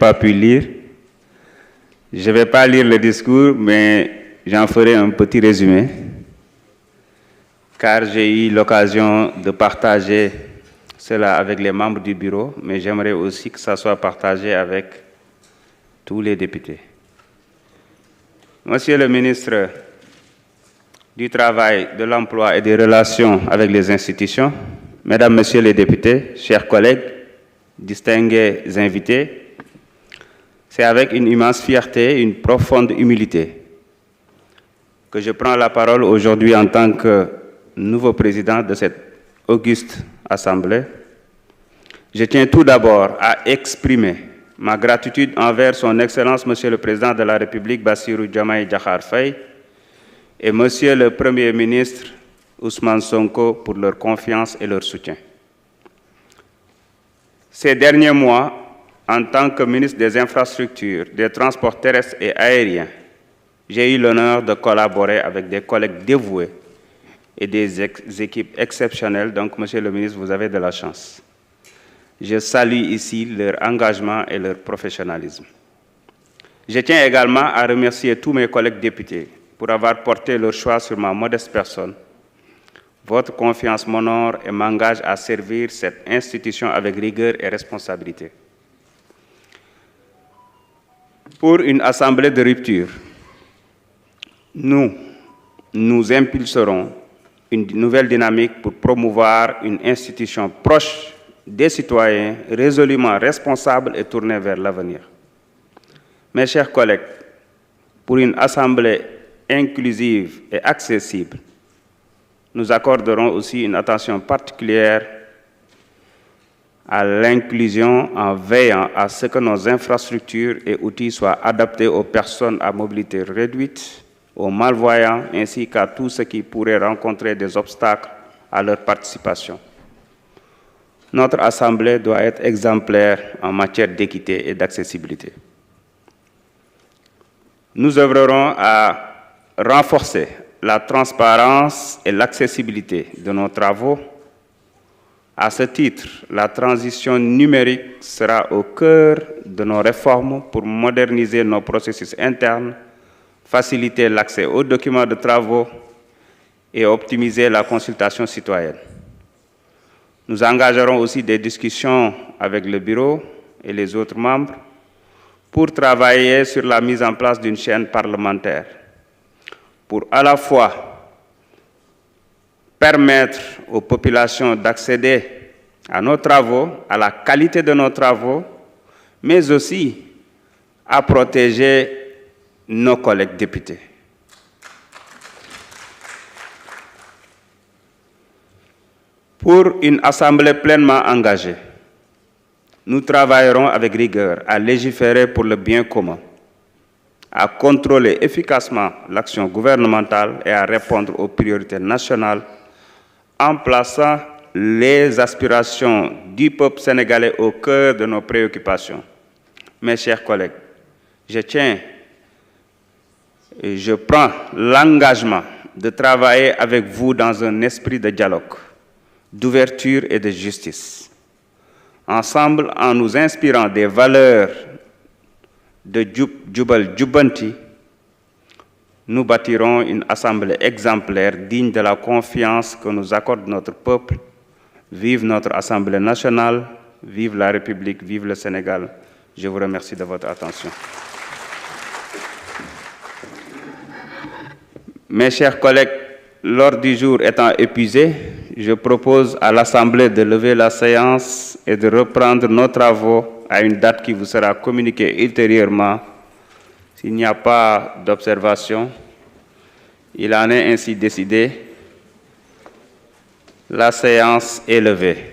pas pu lire. Je ne vais pas lire le discours, mais j'en ferai un petit résumé, car j'ai eu l'occasion de partager cela avec les membres du bureau, mais j'aimerais aussi que ça soit partagé avec tous les députés. Monsieur le ministre du Travail, de l'Emploi et des Relations avec les institutions, Mesdames, Messieurs les députés, chers collègues, distingués invités, c'est avec une immense fierté et une profonde humilité que je prends la parole aujourd'hui en tant que nouveau président de cette auguste Assemblée. Je tiens tout d'abord à exprimer ma gratitude envers son Excellence, Monsieur le Président de la République, Bassirou Diomaye Diakhar Faye, et Monsieur le Premier ministre, Ousmane Sonko, pour leur confiance et leur soutien. Ces derniers mois, en tant que ministre des Infrastructures, des Transports terrestres et aériens, j'ai eu l'honneur de collaborer avec des collègues dévoués et des équipes exceptionnelles. Donc, Monsieur le ministre, vous avez de la chance. Je salue ici leur engagement et leur professionnalisme. Je tiens également à remercier tous mes collègues députés pour avoir porté leur choix sur ma modeste personne. Votre confiance m'honore et m'engage à servir cette institution avec rigueur et responsabilité. Pour une assemblée de rupture, nous impulserons une nouvelle dynamique pour promouvoir une institution proche des citoyens, résolument responsable et tournée vers l'avenir. Mes chers collègues, pour une assemblée inclusive et accessible, nous accorderons aussi une attention particulière à l'inclusion en veillant à ce que nos infrastructures et outils soient adaptés aux personnes à mobilité réduite, aux malvoyants, ainsi qu'à tous ceux qui pourraient rencontrer des obstacles à leur participation. Notre Assemblée doit être exemplaire en matière d'équité et d'accessibilité. Nous œuvrerons à renforcer la transparence et l'accessibilité de nos travaux. À ce titre, la transition numérique sera au cœur de nos réformes pour moderniser nos processus internes, faciliter l'accès aux documents de travaux et optimiser la consultation citoyenne. Nous engagerons aussi des discussions avec le bureau et les autres membres pour travailler sur la mise en place d'une chaîne parlementaire, pour à la fois permettre aux populations d'accéder à nos travaux, à la qualité de nos travaux, mais aussi à protéger nos collègues députés. Pour une Assemblée pleinement engagée, nous travaillerons avec rigueur à légiférer pour le bien commun, à contrôler efficacement l'action gouvernementale et à répondre aux priorités nationales en plaçant les aspirations du peuple sénégalais au cœur de nos préoccupations. Mes chers collègues, je prends l'engagement de travailler avec vous dans un esprit de dialogue, d'ouverture et de justice. Ensemble, en nous inspirant des valeurs de Jubal Jubanti, nous bâtirons une assemblée exemplaire digne de la confiance que nous accorde notre peuple. Vive notre Assemblée nationale, vive la République, vive le Sénégal. Je vous remercie de votre attention. Mes chers collègues, l'ordre du jour étant épuisé, je propose à l'Assemblée de lever la séance et de reprendre nos travaux à une date qui vous sera communiquée ultérieurement. S'il n'y a pas d'observation, il en est ainsi décidé. La séance est levée.